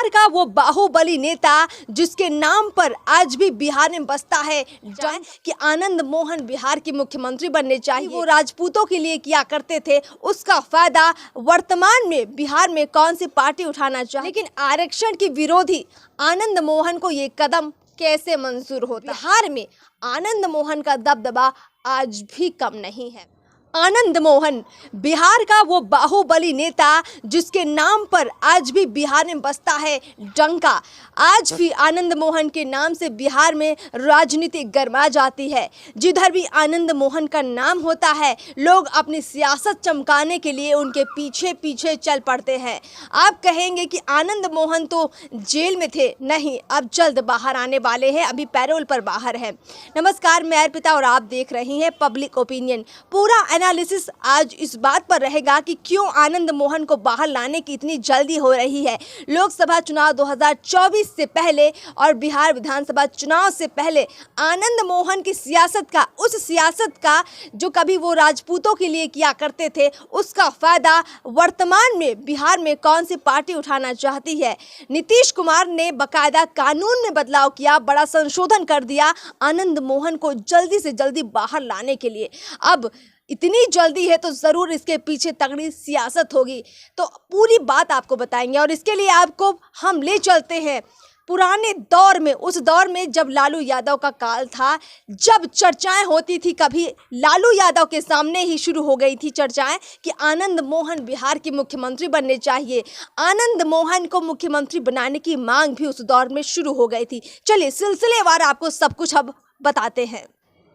बिहार का वो बाहुबली नेता जिसके नाम पर आज भी बिहार में बसता है डंक कि आनंद मोहन बिहार के मुख्यमंत्री बनने चाहिए, वो राजपूतों के लिए किया करते थे, उसका फायदा वर्तमान में बिहार में कौन सी पार्टी उठाना चाहिए। लेकिन आरक्षण की विरोधी आनंद मोहन को ये कदम कैसे मंजूर होता। बिहार में आनंद मोहन का दबदबा आज भी कम नहीं है। आनंद मोहन बिहार का वो बाहुबली नेता जिसके नाम पर आज भी बिहार में बसता है डंका। आज भी आनंद मोहन के नाम से बिहार में राजनीति गरमा जाती है। जिधर भी आनंद मोहन का नाम होता है लोग अपनी सियासत चमकाने के लिए उनके पीछे पीछे चल पड़ते हैं। आप कहेंगे कि आनंद मोहन तो जेल में थे, नहीं, अब जल्द बाहर आने वाले हैं, अभी पैरोल पर बाहर है। नमस्कार, मैं अर्पिता और आप देख रही हैं पब्लिक ओपिनियन। पूरा एनालिसिस आज इस बात पर रहेगा कि क्यों आनंद मोहन को बाहर लाने की इतनी जल्दी हो रही है। लोकसभा चुनाव 2024 से पहले और बिहार विधानसभा चुनाव से पहले आनंद मोहन की सियासत का, उस सियासत का जो कभी वो राजपूतों के लिए किया करते थे, उसका फायदा वर्तमान में बिहार में कौन सी पार्टी उठाना चाहती है। नीतीश कुमार ने बकायदा कानून में बदलाव किया, बड़ा संशोधन कर दिया आनंद मोहन को जल्दी से जल्दी बाहर लाने के लिए। अब इतनी जल्दी है तो ज़रूर इसके पीछे तगड़ी सियासत होगी, तो पूरी बात आपको बताएंगे। और इसके लिए आपको हम ले चलते हैं पुराने दौर में, उस दौर में जब लालू यादव का काल था, जब चर्चाएं होती थी, कभी लालू यादव के सामने ही शुरू हो गई थी चर्चाएं कि आनंद मोहन बिहार के मुख्यमंत्री बनने चाहिए। आनंद मोहन को मुख्यमंत्री बनाने की मांग भी उस दौर में शुरू हो गई थी। चलिए सिलसिलेवार आपको सब कुछ अब बताते हैं।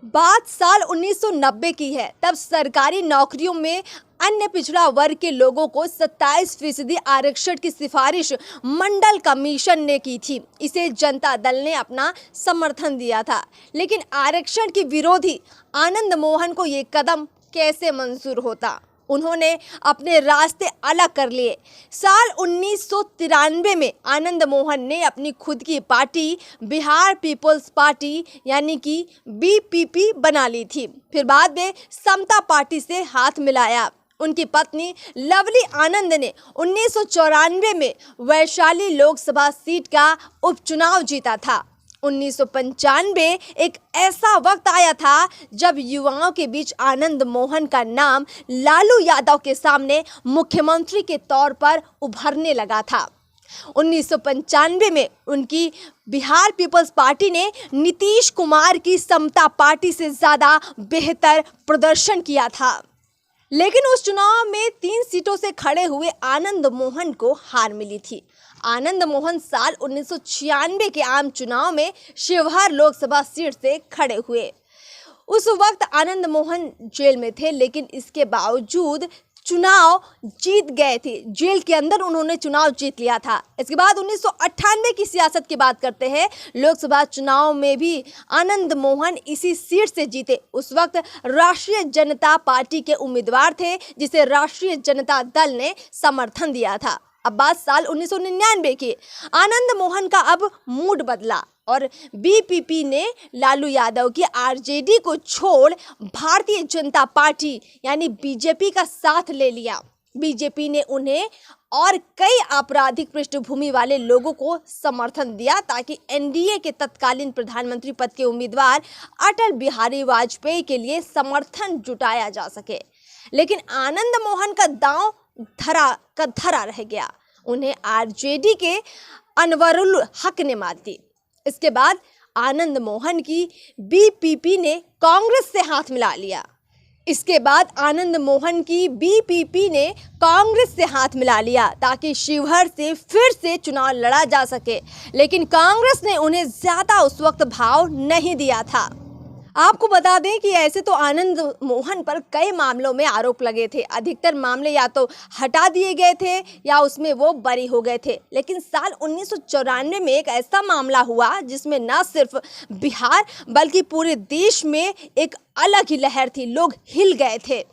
बात साल 1990 की है। तब सरकारी नौकरियों में अन्य पिछड़ा वर्ग के लोगों को 27% आरक्षण की सिफारिश मंडल कमीशन ने की थी। इसे जनता दल ने अपना समर्थन दिया था। लेकिन आरक्षण की विरोधी आनंद मोहन को ये कदम कैसे मंजूर होता। उन्होंने अपने रास्ते अलग कर लिए। साल 1993 में आनंद मोहन ने अपनी खुद की पार्टी बिहार पीपल्स पार्टी यानी कि बीपीपी बना ली थी। फिर बाद में समता पार्टी से हाथ मिलाया। उनकी पत्नी लवली आनंद ने 1994 में वैशाली लोकसभा सीट का उपचुनाव जीता था। 1995 एक ऐसा वक्त आया था जब युवाओं के बीच आनंद मोहन का नाम लालू यादव के सामने मुख्यमंत्री के तौर पर उभरने लगा था। 1995 में उनकी बिहार पीपल्स पार्टी ने नीतीश कुमार की समता पार्टी से ज़्यादा बेहतर प्रदर्शन किया था। लेकिन उस चुनाव में 3 सीटों से खड़े हुए आनंद मोहन को हार मिली थी। आनंद मोहन साल 1996 के आम चुनाव में शिवहर लोकसभा सीट से खड़े हुए। उस वक्त आनंद मोहन जेल में थे, लेकिन इसके बावजूद चुनाव जीत गए थे। जेल के अंदर उन्होंने चुनाव जीत लिया था। इसके बाद 1998 की सियासत की बात करते हैं। लोकसभा चुनाव में भी आनंद मोहन इसी सीट से जीते। उस वक्त राष्ट्रीय जनता पार्टी के उम्मीदवार थे, जिसे राष्ट्रीय जनता दल ने समर्थन दिया था। अब बात साल 1999 की। आनंद मोहन का अब मूड बदला और बीपीपी ने लालू यादव की आरजेडी को छोड़ भारतीय जनता पार्टी यानी बीजेपी का साथ ले लिया। बीजेपी ने उन्हें और कई आपराधिक पृष्ठभूमि वाले लोगों को समर्थन दिया ताकि एनडीए के तत्कालीन प्रधानमंत्री पद के उम्मीदवार अटल बिहारी वाजपेयी के लिए समर्थन जुटाया जा सके। लेकिन आनंद मोहन का दांव धरा रह गया। उन्हें आरजेडी के अनवरुल हक ने मात दी। इसके बाद आनंद मोहन की बीपीपी ने कांग्रेस से हाथ मिला लिया। ताकि शिवहर से फिर से चुनाव लड़ा जा सके। लेकिन कांग्रेस ने उन्हें ज्यादा उस वक्त भाव नहीं दिया था। आपको बता दें कि ऐसे तो आनंद मोहन पर कई मामलों में आरोप लगे थे। अधिकतर मामले या तो हटा दिए गए थे या उसमें वो बरी हो गए थे। लेकिन साल 1994 में एक ऐसा मामला हुआ जिसमें न सिर्फ बिहार बल्कि पूरे देश में एक अलग ही लहर थी। लोग हिल गए थे।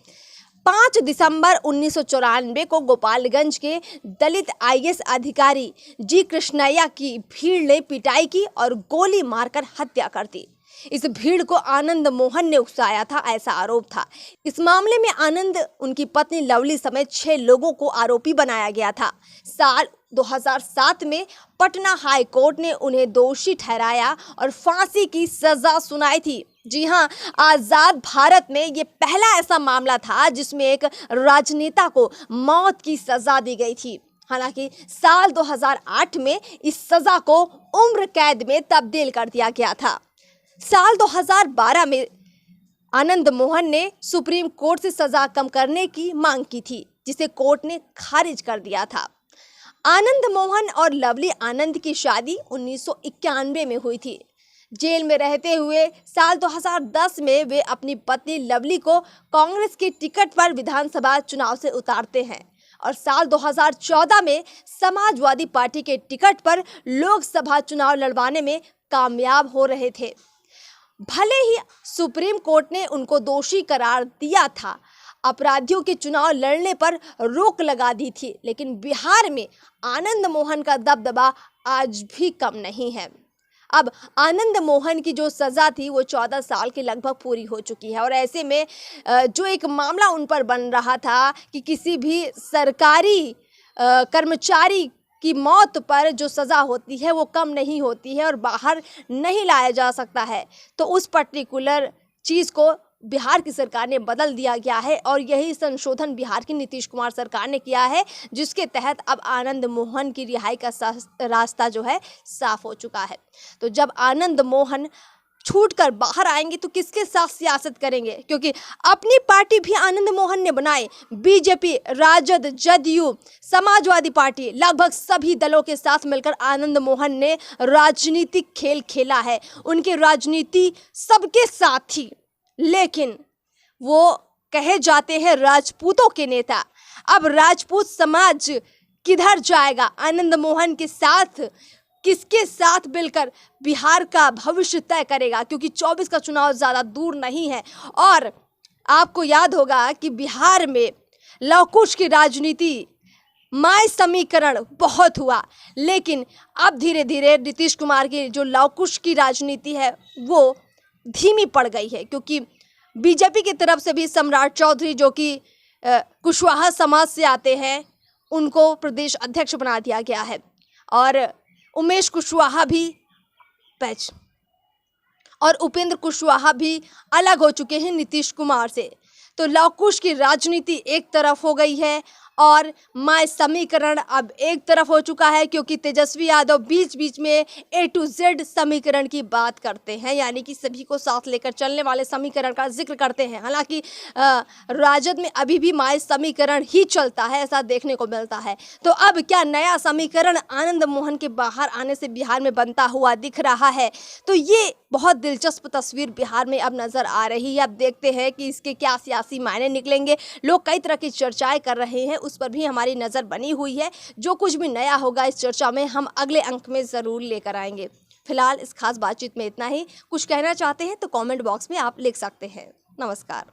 5 दिसंबर 1994 को गोपालगंज के दलित आईएएस अधिकारी जी कृष्णैया की भीड़ ने पिटाई की और गोली मारकर हत्या कर दी। इस भीड़ को आनंद मोहन ने उकसाया था, ऐसा आरोप था। इस मामले में आनंद, उनकी पत्नी लवली समेत 6 लोगों को आरोपी बनाया गया था। साल 2007 में पटना हाई कोर्ट ने उन्हें दोषी ठहराया और फांसी की सजा सुनाई थी। जी हां, आजाद भारत में ये पहला ऐसा मामला था जिसमें एक राजनेता को मौत की सजा दी गई थी। हालांकि साल 2008 में इस सजा को उम्र कैद में तब्दील कर दिया गया था। साल 2012 में आनंद मोहन ने सुप्रीम कोर्ट से सजा कम करने की मांग की थी, जिसे कोर्ट ने खारिज कर दिया था। आनंद मोहन और लवली आनंद की शादी 1991 में हुई थी। जेल में रहते हुए साल 2010 में वे अपनी पत्नी लवली को कांग्रेस के टिकट पर विधानसभा चुनाव से उतारते हैं और साल 2014 में समाजवादी पार्टी के टिकट पर लोकसभा चुनाव लड़वाने में कामयाब हो रहे थे। भले ही सुप्रीम कोर्ट ने उनको दोषी करार दिया था, अपराधियों के चुनाव लड़ने पर रोक लगा दी थी, लेकिन बिहार में आनंद मोहन का दबदबा आज भी कम नहीं है। अब आनंद मोहन की जो सज़ा थी वो 14 साल के लगभग पूरी हो चुकी है और ऐसे में जो एक मामला उन पर बन रहा था कि किसी भी सरकारी कर्मचारी की मौत पर जो सज़ा होती है वो कम नहीं होती है और बाहर नहीं लाया जा सकता है, तो उस पर्टिकुलर चीज़ को बिहार की सरकार ने बदल दिया गया है और यही संशोधन बिहार की नीतीश कुमार सरकार ने किया है, जिसके तहत अब आनंद मोहन की रिहाई का रास्ता जो है साफ हो चुका है। तो जब आनंद मोहन छूटकर बाहर आएंगे तो किसके साथ सियासत करेंगे, क्योंकि अपनी पार्टी भी आनंद मोहन ने बनाई। बीजेपी, राजद, जदयू, समाजवादी पार्टी, लगभग सभी दलों के साथ मिलकर आनंद मोहन ने राजनीतिक खेल खेला है। उनकी राजनीति सबके साथ थी, लेकिन वो कहे जाते हैं राजपूतों के नेता। अब राजपूत समाज किधर जाएगा, आनंद मोहन के साथ किसके साथ मिलकर बिहार का भविष्य तय करेगा, क्योंकि 24 का चुनाव ज़्यादा दूर नहीं है। और आपको याद होगा कि बिहार में लवकुश की राजनीति, माय समीकरण बहुत हुआ, लेकिन अब धीरे धीरे नीतीश कुमार की जो लवकुश की राजनीति है वो धीमी पड़ गई है, क्योंकि बीजेपी की तरफ से भी सम्राट चौधरी जो कि कुशवाहा समाज से आते हैं उनको प्रदेश अध्यक्ष बना दिया गया है और उमेश कुशवाहा भी पैच और उपेंद्र कुशवाहा भी अलग हो चुके हैं नीतीश कुमार से। तो लवकुश की राजनीति एक तरफ हो गई है और माय समीकरण अब एक तरफ हो चुका है, क्योंकि तेजस्वी यादव बीच बीच में A to Z समीकरण की बात करते हैं, यानी कि सभी को साथ लेकर चलने वाले समीकरण का जिक्र करते हैं। हालांकि राजद में अभी भी माय समीकरण ही चलता है, ऐसा देखने को मिलता है। तो अब क्या नया समीकरण आनंद मोहन के बाहर आने से बिहार में बनता हुआ दिख रहा है, तो ये बहुत दिलचस्प तस्वीर बिहार में अब नजर आ रही है। अब देखते हैं कि इसके क्या सियासी मायने निकलेंगे। लोग कई तरह की चर्चाएं कर रहे हैं, उस पर भी हमारी नज़र बनी हुई है। जो कुछ भी नया होगा इस चर्चा में हम अगले अंक में ज़रूर लेकर आएंगे। फिलहाल इस खास बातचीत में इतना ही। कुछ कहना चाहते हैं तो कमेंट बॉक्स में आप लिख सकते हैं। नमस्कार।